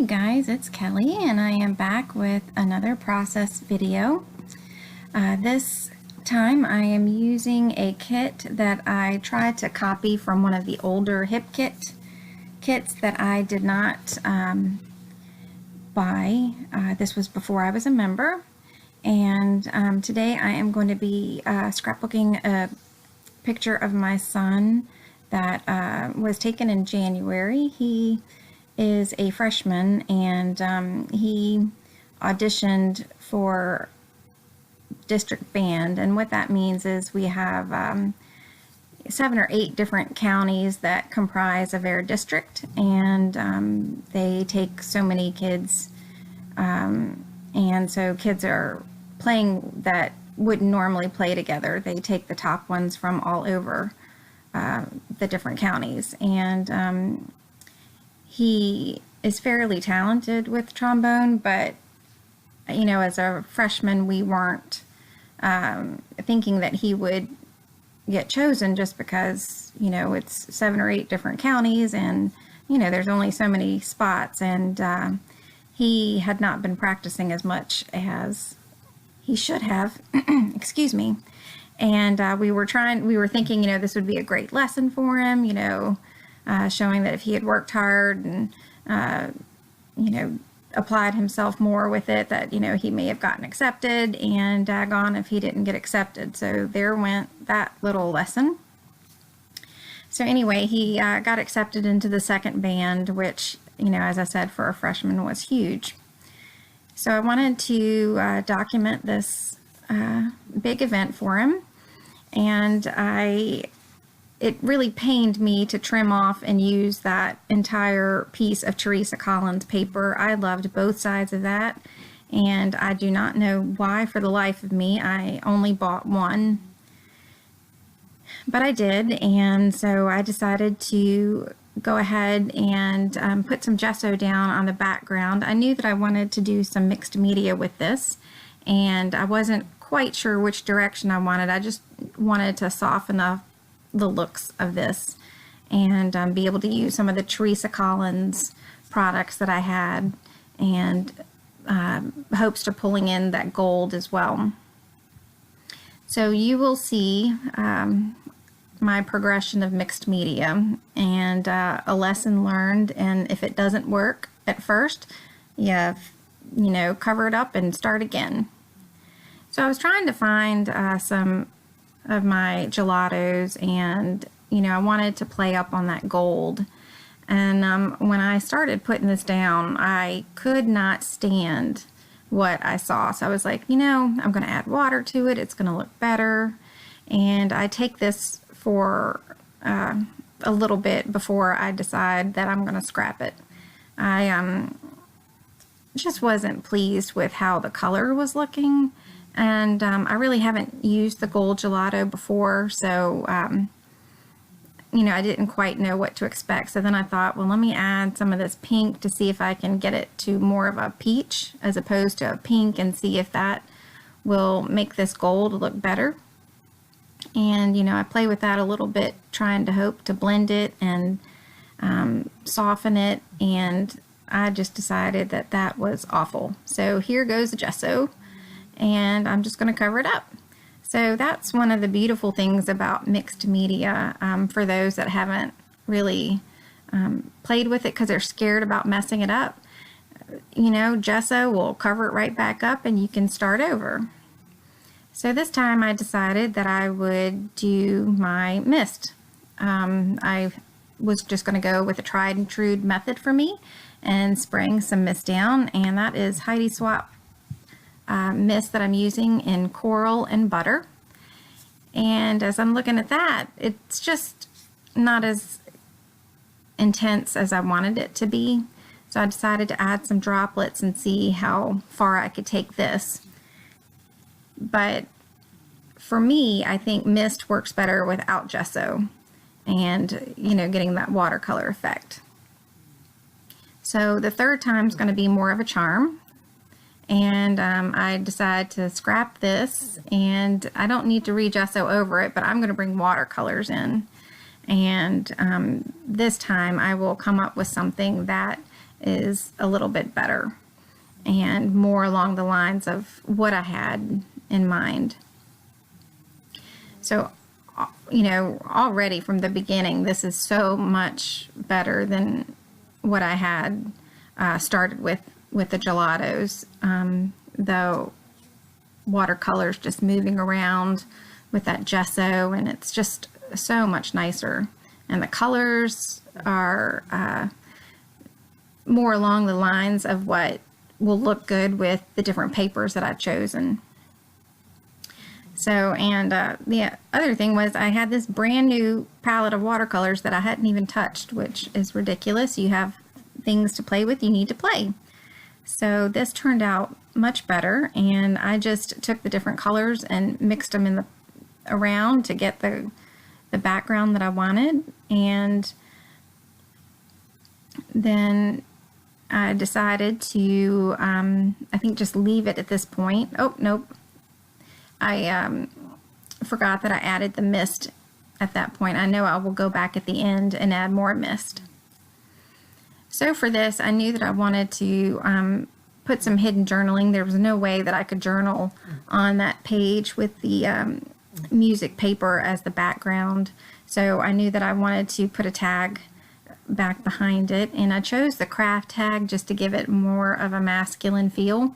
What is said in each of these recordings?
Hey guys, it's Kelly and I am back with another process video. This time I am using a kit that I tried to copy from one of the older Hip kits that I did not buy. This was before I was a member, and today I am going to be scrapbooking a picture of my son that was taken in January. He is a freshman, and he auditioned for district band, and what that means is we have 7 or 8 different counties that comprise of our district, and they take so many kids, and so kids are playing that wouldn't normally play together. They take the top ones from all over the different counties, and he is fairly talented with trombone, but you know, as a freshman, we weren't thinking that he would get chosen just because, you know, it's 7 or 8 different counties, and you know, there's only so many spots, and he had not been practicing as much as he should have. Excuse me. And we were thinking, you know, this would be a great lesson for him, you know, showing that if he had worked hard and, you know, applied himself more with it, that, you know, he may have gotten accepted, and daggone if he didn't get accepted. So there went that little lesson. So anyway, he got accepted into the second band, which, you know, as I said, for a freshman was huge. So I wanted to document this big event for him, and it really pained me to trim off and use that entire piece of Teresa Collins paper. I loved both sides of that, and I do not know why for the life of me I only bought one, but I did. And so I decided to go ahead and put some gesso down on the background. I knew that I wanted to do some mixed media with this, and I wasn't quite sure which direction I wanted. I just wanted to soften up the looks of this and be able to use some of the Teresa Collins products that I had, and hopes to pulling in that gold as well. So you will see my progression of mixed media and a lesson learned, and if it doesn't work at first, you know, cover it up and start again. So I was trying to find some of my gelatos, and you know, I wanted to play up on that gold, and when I started putting this down, I could not stand what I saw. So I was like, you know, I'm going to add water to it, it's going to look better. And I take this for a little bit before I decide that I'm going to scrap it. I just wasn't pleased with how the color was looking, and I really haven't used the gold gelato before, so you know, I didn't quite know what to expect. So then I thought, well, let me add some of this pink to see if I can get it to more of a peach as opposed to a pink, and see if that will make this gold look better. And you know, I play with that a little bit, trying to hope to blend it and soften it, and I just decided that that was awful. So here goes the gesso, and I'm just going to cover it up. So that's one of the beautiful things about mixed media, for those that haven't really played with it because they're scared about messing it up. You know, gesso will cover it right back up, and you can start over. So this time I decided that I would do my mist. I was just going to go with a tried and true method for me and spraying some mist down, and that is Heidi Swapp mist that I'm using in Coral and Butter. And as I'm looking at that, it's just not as intense as I wanted it to be. So I decided to add some droplets and see how far I could take this. But for me, I think mist works better without gesso and, you know, getting that watercolor effect. So the third time is going to be more of a charm. And I decided to scrap this, and I don't need to re-gesso over it, but I'm going to bring watercolors in. And this time I will come up with something that is a little bit better and more along the lines of what I had in mind. So, you know, already from the beginning, this is so much better than what I had started with the gelatos. The watercolors just moving around with that gesso, and it's just so much nicer. And the colors are more along the lines of what will look good with the different papers that I've chosen. So, and the other thing was I had this brand new palette of watercolors that I hadn't even touched, which is ridiculous. You have things to play with, you need to play. So this turned out much better, and I just took the different colors and mixed them around to get the background that I wanted. And then I decided to, I think, just leave it at this point. Oh, nope. I forgot that I added the mist at that point. I know I will go back at the end and add more mist. So for this, I knew that I wanted to put some hidden journaling. There was no way that I could journal on that page with the music paper as the background. So I knew that I wanted to put a tag back behind it, and I chose the craft tag just to give it more of a masculine feel,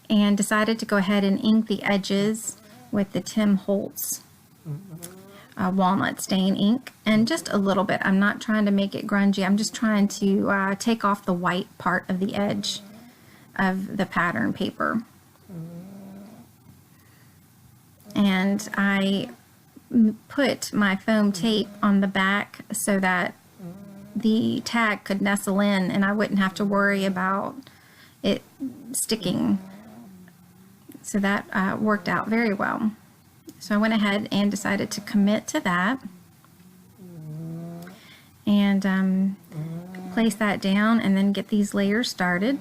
and decided to go ahead and ink the edges with the Tim Holtz walnut stain ink, and just a little bit. I'm not trying to make it grungy. I'm just trying to take off the white part of the edge of the pattern paper. And I put my foam tape on the back so that the tag could nestle in and I wouldn't have to worry about it sticking. So that worked out very well. So I went ahead and decided to commit to that and place that down and then get these layers started.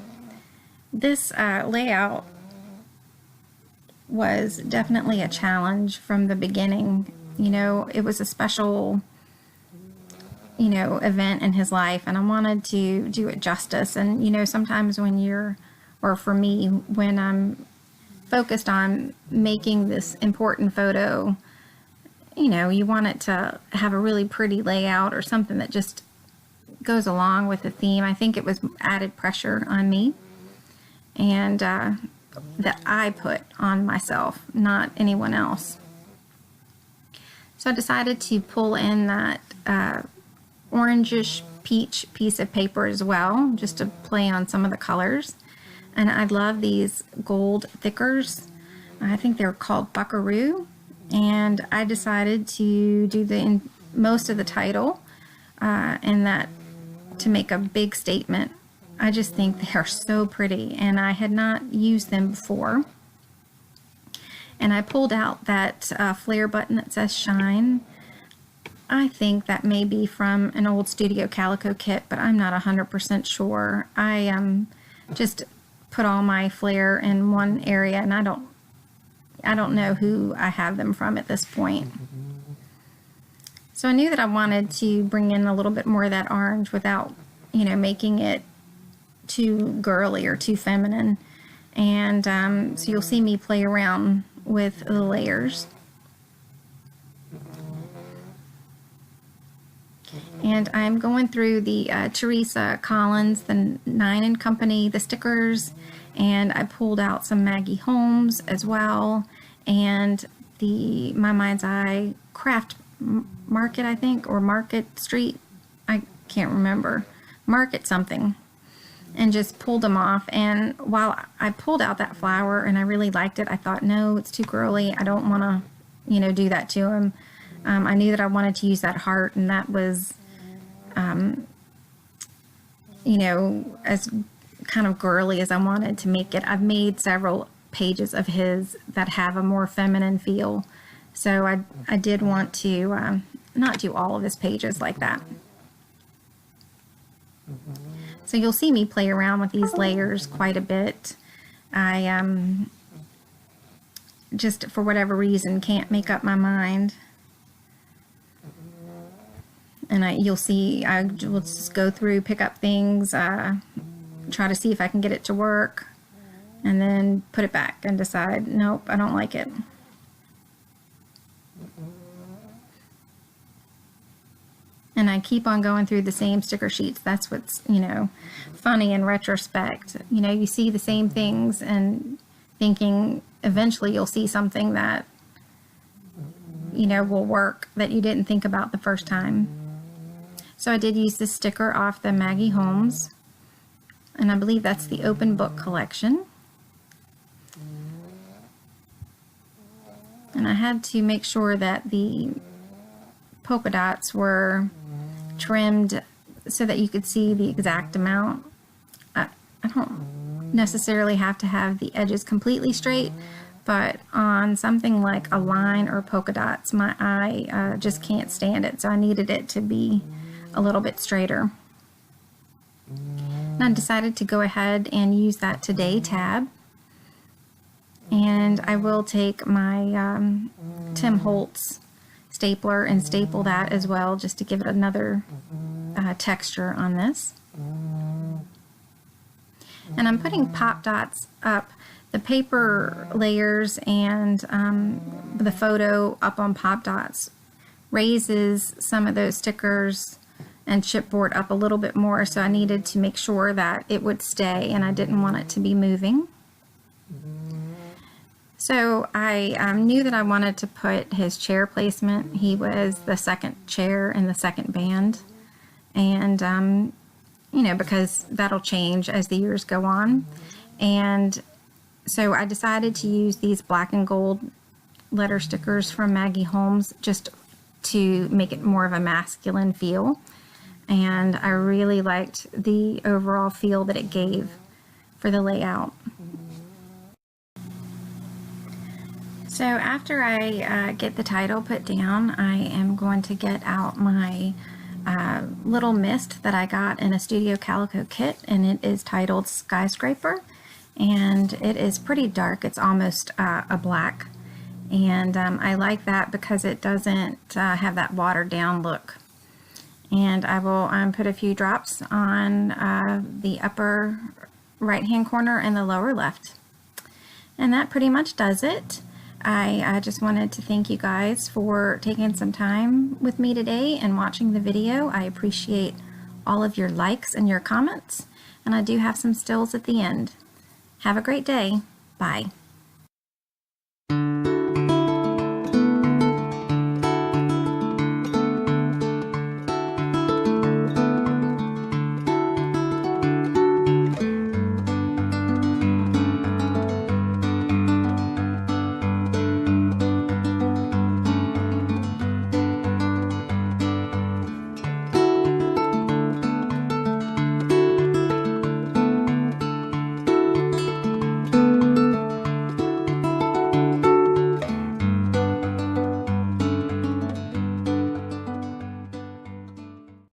This layout was definitely a challenge from the beginning. You know, it was a special, you know, event in his life, and I wanted to do it justice. And, you know, sometimes when you're, or for me, when I'm focused on making this important photo, you know, you want it to have a really pretty layout or something that just goes along with the theme. I think it was added pressure on me, and that I put on myself, not anyone else. So I decided to pull in that orangish peach piece of paper as well, just to play on some of the colors. And I love these gold thickers. I think they're called Buckaroo. And I decided to do most of the title and that to make a big statement. I just think they are so pretty, and I had not used them before. And I pulled out that flare button that says Shine. I think that may be from an old Studio Calico kit, but I'm not 100% sure. I just put all my flare in one area, and I don't know who I have them from at this point. So I knew that I wanted to bring in a little bit more of that orange without, you know, making it too girly or too feminine. And so you'll see me play around with the layers. And I'm going through the Teresa Collins, the 9 & Company, the stickers, and I pulled out some Maggie Holmes as well, and the My Mind's Eye Craft Market, I think, or Market Street, I can't remember, Market something, and just pulled them off. And while I pulled out that flower and I really liked it, I thought, no, it's too girly. I don't want to, you know, do that to him. I knew that I wanted to use that heart, and that was, you know, as kind of girly as I wanted to make it. I've made several pages of his that have a more feminine feel. So I did want to not do all of his pages like that. So you'll see me play around with these layers quite a bit. I just, for whatever reason, can't make up my mind. And you'll see, I will just go through, pick up things, try to see if I can get it to work, and then put it back and decide, nope, I don't like it. And I keep on going through the same sticker sheets. That's what's, funny in retrospect. You see the same things and thinking eventually you'll see something that, will work that you didn't think about the first time. So I did use this sticker off the Maggie Holmes, and I believe that's the Open Book Collection. And I had to make sure that the polka dots were trimmed so that you could see the exact amount. I don't necessarily have to have the edges completely straight, but on something like a line or polka dots, my eye just can't stand it, so I needed it to be a little bit straighter. And I decided to go ahead and use that Today tab, and I will take my Tim Holtz stapler and staple that as well, just to give it another texture on this. And I'm putting pop dots up, the paper layers and the photo up on pop dots raises some of those stickers and chipboard up a little bit more, so I needed to make sure that it would stay and I didn't want it to be moving. So I knew that I wanted to put his chair placement. He was the second chair in the second band, and because that'll change as the years go on. And so I decided to use these black and gold letter stickers from Maggie Holmes just to make it more of a masculine feel. And I really liked the overall feel that it gave for the layout. So after I get the title put down, I am going to get out my little mist that I got in a Studio Calico kit, and it is titled Skyscraper, and it is pretty dark. It's almost a black, and I like that because it doesn't have that watered down look. And I will put a few drops on the upper right hand corner and the lower left, and that pretty much does it. I just wanted to thank you guys for taking some time with me today and watching the video. I appreciate all of your likes and your comments, and I do have some stills at the end. Have a great day. Bye.